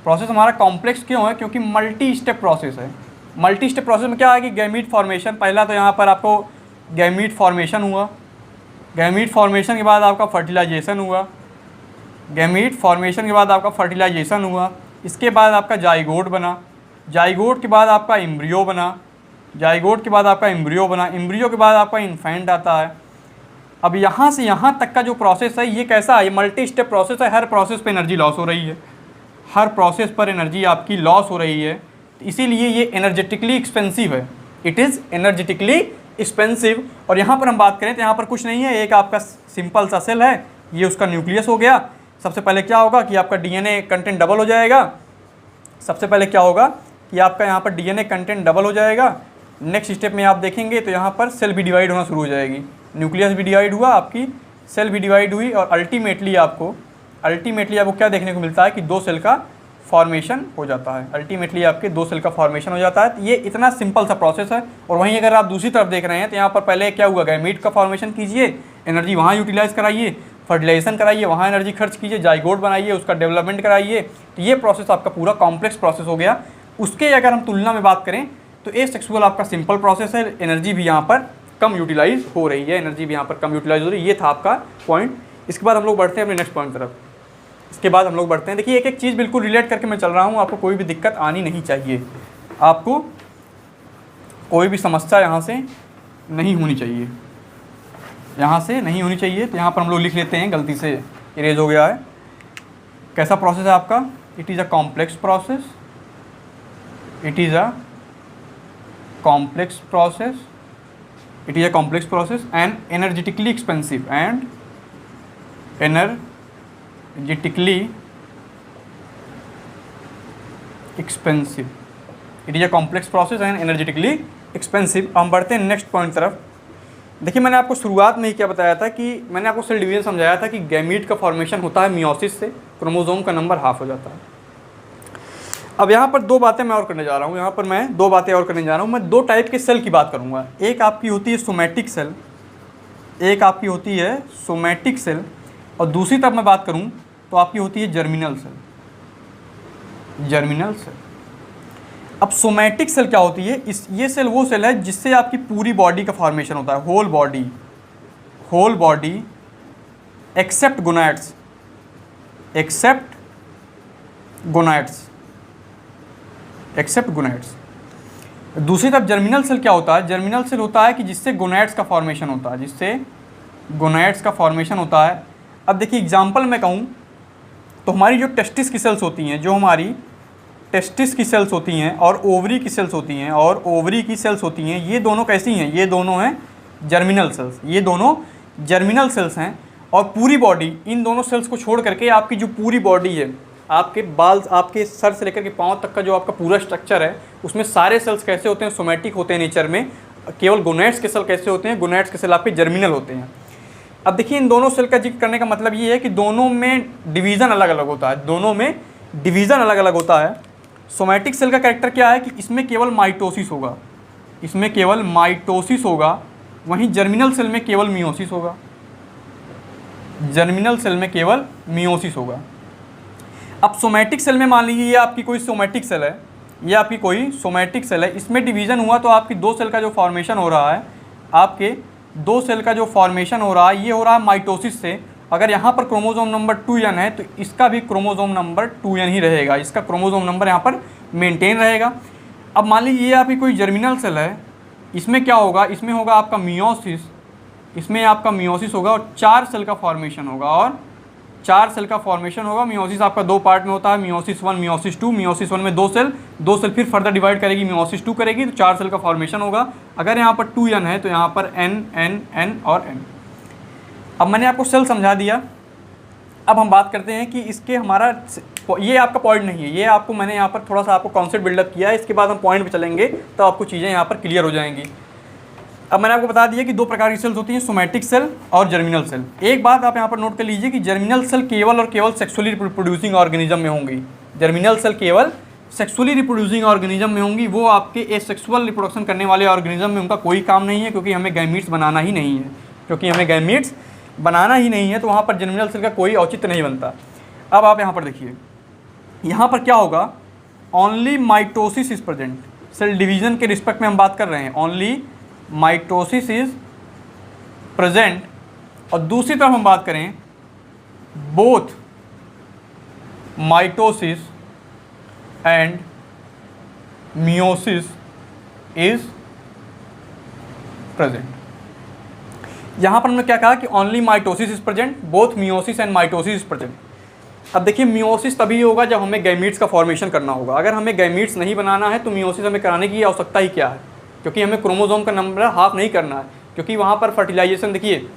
प्रोसेस हमारा कॉम्प्लेक्स क्यों है, क्योंकि मल्टी स्टेप प्रोसेस है। मल्टी स्टेप प्रोसेस में क्या है कि गैमीट फॉर्मेशन, पहला तो यहाँ पर आपको गैमीट फॉर्मेशन हुआ, गैमीट फॉर्मेशन के बाद आपका फर्टिलाइजेशन हुआ, गैमीट फॉर्मेशन के बाद आपका फर्टिलाइजेशन हुआ, इसके बाद आपका जाइगोट बना, जाइगोट के बाद आपका एम्ब्रियो बना, जाइगोट के बाद आपका एम्ब्रियो बना, एम्ब्रियो के बाद आपका इन्फेंट आता है। अब यहाँ से यहाँ तक का जो प्रोसेस है ये कैसा है, ये मल्टी स्टेप प्रोसेस है। हर प्रोसेस पे एनर्जी लॉस हो रही है, हर प्रोसेस पर एनर्जी आपकी लॉस हो रही है, इसीलिए ये एनर्जेटिकली एक्सपेंसिव है। It is energetically expensive. और यहाँ पर हम बात करें तो यहाँ पर कुछ नहीं है, एक आपका सिंपल सा सेल है, ये उसका न्यूक्लियस हो गया। सबसे पहले क्या होगा कि आपका डीएनए कंटेंट डबल हो जाएगा। सबसे पहले क्या होगा कि आपका यहाँ पर डीएनए कंटेंट डबल हो जाएगा। नेक्स्ट स्टेप में आप देखेंगे तो यहाँ पर सेल भी डिवाइड होना शुरू हो जाएगी। न्यूक्लियस भी डिवाइड हुआ, आपकी सेल भी डिवाइड हुई, और अल्टीमेटली आपको क्या देखने को मिलता है कि 2 सेल का फॉर्मेशन हो जाता है। अल्टीमेटली आपके 2 सेल का फॉर्मेशन हो जाता है। तो ये इतना सिंपल सा प्रोसेस है। और वहीं अगर आप दूसरी तरफ देख रहे हैं तो यहाँ पर पहले क्या हुआ, गैमीट का फॉर्मेशन कीजिए, एनर्जी वहाँ यूटिलाइज कराइए, फर्टिलाइजेशन कराइए, वहाँ एनर्जी खर्च कीजिए, जाइगोट बनाइए, उसका डेवलपमेंट कराइए। तो ये प्रोसेस आपका पूरा कॉम्प्लेक्स प्रोसेस हो गया। उसके अगर हम तुलना में बात करें तो एसेक्सुअल आपका सिंपल प्रोसेस है, एनर्जी भी यहाँ पर कम यूटिलाइज हो रही है, एनर्जी भी यहाँ पर कम यूटिलाइज हो रही है। ये था आपका पॉइंट। इसके बाद हम लोग बढ़ते हैं अपने नेक्स्ट पॉइंट तरफ। इसके बाद हम लोग बढ़ते हैं, देखिए एक एक चीज़ बिल्कुल रिलेट करके मैं चल रहा हूँ, आपको कोई भी दिक्कत आनी नहीं चाहिए, आपको कोई भी समस्या यहाँ से नहीं होनी चाहिए, यहाँ से नहीं होनी चाहिए। तो यहाँ पर हम लोग लिख लेते हैं, गलती से इरेज हो गया है। कैसा प्रोसेस है आपका, it is a complex process, it is a complex process, it is a complex process and energetically expensive, and energetically expensive, it is a complex process and energetically expensive. हम बढ़ते हैं next point तरफ। देखिए मैंने आपको शुरुआत में ही क्या बताया था कि मैंने आपको सेल डिवीजन समझाया था कि गैमीट का फॉर्मेशन होता है मियोसिस से, क्रोमोसोम का नंबर हाफ हो जाता है। अब यहाँ पर 2 बातें मैं और करने जा रहा हूँ, यहाँ पर मैं 2 बातें और करने जा रहा हूँ। मैं 2 टाइप के सेल की बात करूँगा। एक आपकी होती है सोमैटिक सेल, एक आपकी होती है सोमैटिक सेल, और दूसरी तरफ मैं बात करूँ तो आपकी होती है जर्मिनल सेल, जर्मिनल सेल। अब सोमैटिक सेल क्या होती है, ये सेल वो सेल है जिससे आपकी पूरी बॉडी का फॉर्मेशन होता है, whole body except gonads, except gonads. दूसरी तरफ जर्मिनल सेल क्या होता है, जर्मिनल सेल होता है कि जिससे गोनाड्स का फॉर्मेशन होता है, जिससे गोनाड्स का फॉर्मेशन होता है। अब देखिए एग्जांपल मैं कहूँ तो हमारी जो टेस्टिस की सेल्स होती हैं, जो हमारी टेस्टिस की सेल्स होती हैं और ओवरी की सेल्स होती हैं, और ओवरी की सेल्स होती हैं, ये दोनों कैसी हैं, ये दोनों हैं जर्मिनल सेल्स, ये दोनों जर्मिनल सेल्स हैं। और पूरी बॉडी, इन दोनों सेल्स को छोड़ करके आपकी जो पूरी बॉडी है, आपके बाल, आपके सर से लेकर के पाँव तक का जो आपका पूरा स्ट्रक्चर है, उसमें सारे सेल्स कैसे होते हैं, सोमैटिक होते हैं नेचर में। केवल गोनैड्स के सेल कैसे होते हैं, गोनैड्स के सेल आपके जर्मिनल होते हैं। अब देखिए इन दोनों सेल का जिक्र करने का मतलब ये है कि दोनों में डिवीज़न अलग अलग होता है, दोनों में डिवीज़न अलग अलग होता है। सोमैटिक सेल का कैरेक्टर क्या है कि इसमें केवल माइटोसिस होगा, इसमें केवल माइटोसिस होगा, वहीं जर्मिनल सेल में केवल मियोसिस होगा, जर्मिनल सेल में केवल मियोसिस होगा। अब सोमैटिक सेल में मान लीजिए ये आपकी कोई सोमैटिक सेल है, ये आपकी कोई सोमैटिक सेल है, इसमें डिवीज़न हुआ तो आपकी 2 सेल का जो फॉर्मेशन हो रहा है, आपके 2 सेल का जो फॉर्मेशन हो रहा है, ये हो रहा है माइटोसिस से। अगर यहाँ पर क्रोमोसोम नंबर 2n है तो इसका भी क्रोमोसोम नंबर 2n ही रहेगा, इसका क्रोमोसोम नंबर यहाँ पर मेंटेन रहेगा। अब मान लीजिए ये आपकी कोई जर्मिनल सेल है, इसमें क्या होगा, इसमें होगा आपका मियोसिस, इसमें आपका मियोसिस होगा और 4 सेल का फॉर्मेशन होगा, और 4 सेल का फॉर्मेशन होगा। मियोसिस आपका 2 पार्ट में होता है, मियोसिस 1, मियोसिस 2। मियोसिस 1 में 2 सेल फिर फर्दर डिवाइड करेगी, मियोसिस 2 करेगी, तो 4 सेल का फॉर्मेशन होगा। अगर यहाँ पर 2n है तो यहाँ पर n और n। अब मैंने आपको सेल समझा दिया। अब हम बात करते हैं कि इसके हमारा ये आपका पॉइंट नहीं है, ये आपको मैंने यहाँ पर थोड़ा सा आपको कॉन्सेप्ट बिल्डअप किया है। इसके बाद हम पॉइंट पे चलेंगे तो आपको चीज़ें यहाँ पर क्लियर हो जाएंगी। अब मैंने आपको बता दिया कि 2 प्रकार की सेल्स होती हैं, सोमैटिक सेल और जर्मिनल सेल। एक बात आप यहाँ पर नोट कर लीजिए कि जर्मिनल सेल केवल और केवल सेक्सुअली रिप्रोड्यूसिंग ऑर्गेनिज्म में होंगी, जर्मिनल सेल केवल सेक्सुअली रिप्रोड्यूसिंग ऑर्गेनिज्म में होंगी। वो आपके एसेक्सुअल रिप्रोडक्शन करने वाले ऑर्गेनिज्म में उनका कोई काम नहीं है, क्योंकि हमें गैमीट्स बनाना ही नहीं है, तो वहाँ पर जर्मिनल सेल का कोई औचित्य नहीं बनता। अब आप यहाँ पर देखिए, यहाँ पर क्या होगा, only mitosis is present. Cell division के रिस्पेक्ट में हम बात कर रहे हैं, ओनली माइटोसिस इज प्रेजेंट। और दूसरी तरफ हम बात करें, both mitosis and meiosis is present. यहाँ पर हमने क्या कहा कि only mitosis is present, both meiosis and mitosis is present. अब देखिए मियोसिस तभी होगा जब हमें गैमीट्स का फॉर्मेशन करना होगा। अगर हमें गैमीट्स नहीं बनाना है तो मियोसिस हमें कराने की आवश्यकता ही क्या है, क्योंकि हमें क्रोमोसोम का नंबर हाफ नहीं करना है, क्योंकि वहाँ पर फर्टिलाइजेशन देखिए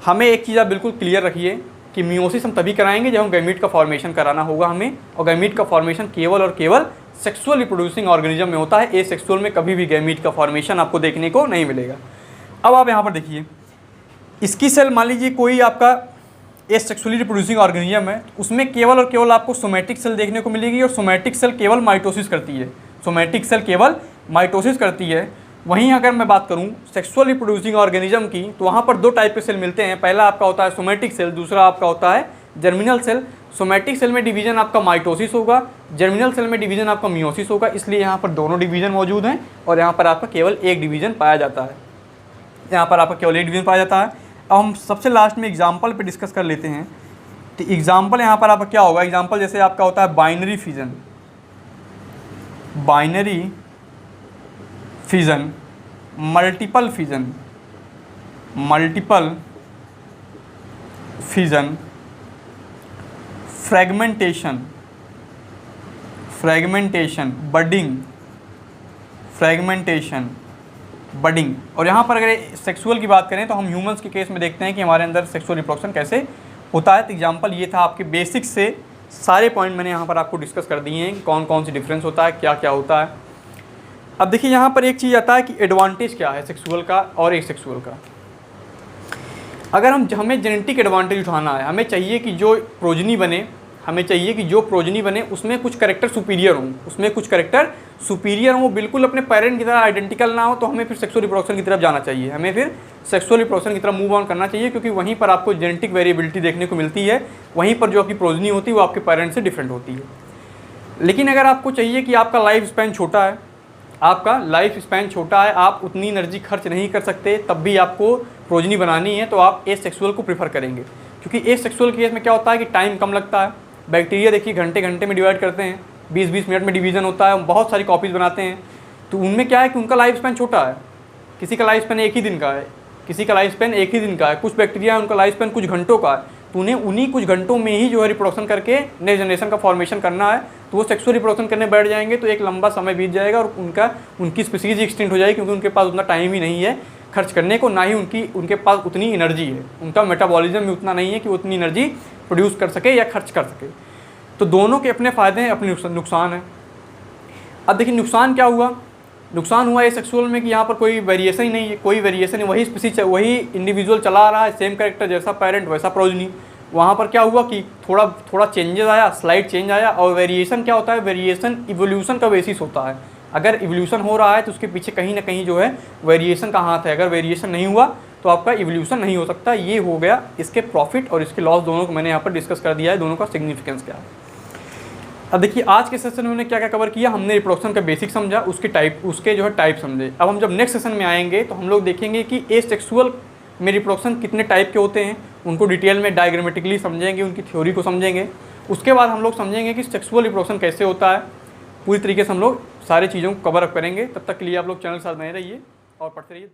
हमें एक चीज़ आप बिल्कुल क्लियर रखिए कि मियोसिस हम तभी कराएंगे जब हम गैमीट का फॉर्मेशन कराना होगा हमें, और गैमीट का फॉर्मेशन केवल और केवल सेक्सुअल रिप्रोड्यूसिंग ऑर्गेनिज्म में होता है। एसेक्सुअल में कभी भी गैमीट का फॉर्मेशन आपको देखने को नहीं मिलेगा। अब आप यहाँ पर देखिए इसकी सेल मान लीजिए कोई आपका एसेक्सुअली रिप्रोड्यूसिंग ऑर्गेनिज्म है, उसमें केवल और केवल आपको सोमैटिक सेल देखने को मिलेगी, और सोमैटिक सेल केवल माइटोसिस करती है, सोमैटिक सेल केवल माइटोसिस करती है। वहीं अगर मैं बात करूं सेक्सुअल रिप्रोड्यूसिंग ऑर्गेनिज्म की, तो वहाँ पर दो टाइप के सेल मिलते हैं। पहला आपका होता है सोमैटिक सेल, दूसरा आपका होता है जर्मिनल सेल। सोमैटिक सेल में डिवीजन आपका माइटोसिस होगा, जर्मिनल सेल में डिवीजन आपका मियोसिस होगा, इसलिए यहाँ पर दोनों डिवीजन मौजूद हैं और यहाँ पर आपका केवल एक डिवीजन पाया जाता है, यहाँ पर आपका केवल एक डिवीजन पाया जाता है। अब हम सबसे लास्ट में एग्जाम्पल पे डिस्कस कर लेते हैं। तो एग्जाम्पल यहाँ पर आपका क्या होगा, एग्जाम्पल जैसे आपका होता है binary fission, binary fission, multiple fission, multiple fission, fragmentation, fragmentation, budding, fragmentation, budding. और यहाँ पर अगर सेक्सुअल की बात करें तो हम ह्यूमंस के केस में देखते हैं कि हमारे अंदर सेक्सुअल रिप्रोडक्शन कैसे होता है। तो एग्जाम्पल ये था, आपके बेसिक से सारे पॉइंट मैंने यहाँ पर आपको डिस्कस कर दिए हैं, कौन कौन सी डिफरेंस होता है, क्या क्या होता है। अब देखिए यहाँ पर एक चीज़ आता है कि एडवांटेज क्या है सेक्सुअल का और एसेक्सुअल का। अगर हमें जेनेटिक एडवांटेज उठाना है, हमें चाहिए कि जो प्रोजनी बने, हमें चाहिए कि जो प्रोजनी बने उसमें कुछ कैरेक्टर सुपीरियर हों, उसमें कुछ कैरेक्टर सुपीरियर हों, बिल्कुल अपने पेरेंट की तरह आइडेंटिकल ना हो, तो हमें फिर सेक्सुअल रिप्रोडक्शन की तरफ जाना चाहिए, हमें फिर सेक्सुअल रिप्रोडक्शन की तरफ मूव ऑन करना चाहिए, क्योंकि वहीं पर आपको जेनेटिक वेरिएबिलिटी देखने को मिलती है, वहीं पर जो आपकी प्रोजनी होती है वो आपके पेरेंट्स से डिफरेंट होती है। लेकिन अगर आपको चाहिए कि आपका लाइफ स्पैन छोटा है, आपका लाइफ स्पैन छोटा है, आप उतनी एनर्जी खर्च नहीं कर सकते, तब भी आपको प्रोजनी बनानी है, तो आप एसेक्सुअल को प्रीफर करेंगे, क्योंकि एसेक्सुअल केस में क्या होता है कि टाइम कम लगता है। बैक्टीरिया देखिए घंटे घंटे में डिवाइड करते हैं, 20-20 मिनट में डिवीज़न होता है, बहुत सारी कॉपीज़ बनाते हैं, तो उनमें क्या है कि उनका लाइफ स्पैन छोटा है, किसी का लाइफ स्पैन एक ही दिन का है, किसी का लाइफ स्पैन एक ही दिन का है, कुछ बैक्टीरिया उनका लाइफ स्पैन कुछ घंटों का है, तो उन्हें उन्हीं कुछ घंटों में ही जो है रिप्रोडक्शन करके नेक्स्ट जनरेशन का फॉर्मेशन करना है, तो वो सेक्सुअल रिप्रोडक्शन करने बैठ जाएंगे तो एक लंबा समय बीत जाएगा और उनकी स्पीसीज एक्सटिंक्ट हो जाएगी, क्योंकि उनके पास उतना टाइम ही नहीं है खर्च करने को, ना ही उनके पास उतनी एनर्जी है, उनका मेटाबॉलिज्म भी उतना नहीं है कि वो उतनी एनर्जी प्रोड्यूस कर सके या खर्च कर सके। तो दोनों के अपने फ़ायदे हैं, अपने नुकसान हैं। अब देखिए नुकसान क्या हुआ, नुकसान हुआ एसेक्सुअल में कि यहाँ पर कोई वेरिएशन ही नहीं है, कोई वेरिएशन नहीं, वही स्पीसीज वही इंडिविजुअल चला आ रहा है, सेम कैरेक्टर, जैसा पेरेंट वैसा प्रोजनी। वहाँ पर क्या हुआ कि थोड़ा चेंजेस आया, स्लाइड चेंज आया। और वेरिएशन क्या होता है, वेरिएशन इवोल्यूशन का बेसिस होता है। अगर इवोल्यूशन हो रहा है तो उसके पीछे कहीं ना कहीं जो है वेरिएशन का हाथ है, अगर वेरिएशन नहीं हुआ तो आपका इवोल्यूशन नहीं हो सकता। ये हो गया इसके प्रॉफिट और इसके लॉस, दोनों को मैंने यहाँ पर डिस्कस कर दिया है, दोनों का सिग्निफिकेंस क्या है। अब देखिए आज के सेशन में हमने क्या क्या कवर किया, हमने रिप्रोडक्शन का बेसिक समझा, उसके जो है टाइप समझे। अब हम जब नेक्स्ट सेशन में आएंगे तो हम लोग देखेंगे कि एसेक्सुअल में रिप्रोडक्शन कितने टाइप के होते हैं, उनको डिटेल में डायग्रामेटिकली समझेंगे, उनकी थ्योरी को समझेंगे। उसके बाद हम लोग समझेंगे कि सेक्सुअल रिप्रोडक्शन कैसे होता है, पूरी तरीके से हम लोग सारी चीज़ों को कवर अप करेंगे। तब तक के लिए आप लोग चैनल के साथ बने रहिए और पढ़ते रहिए।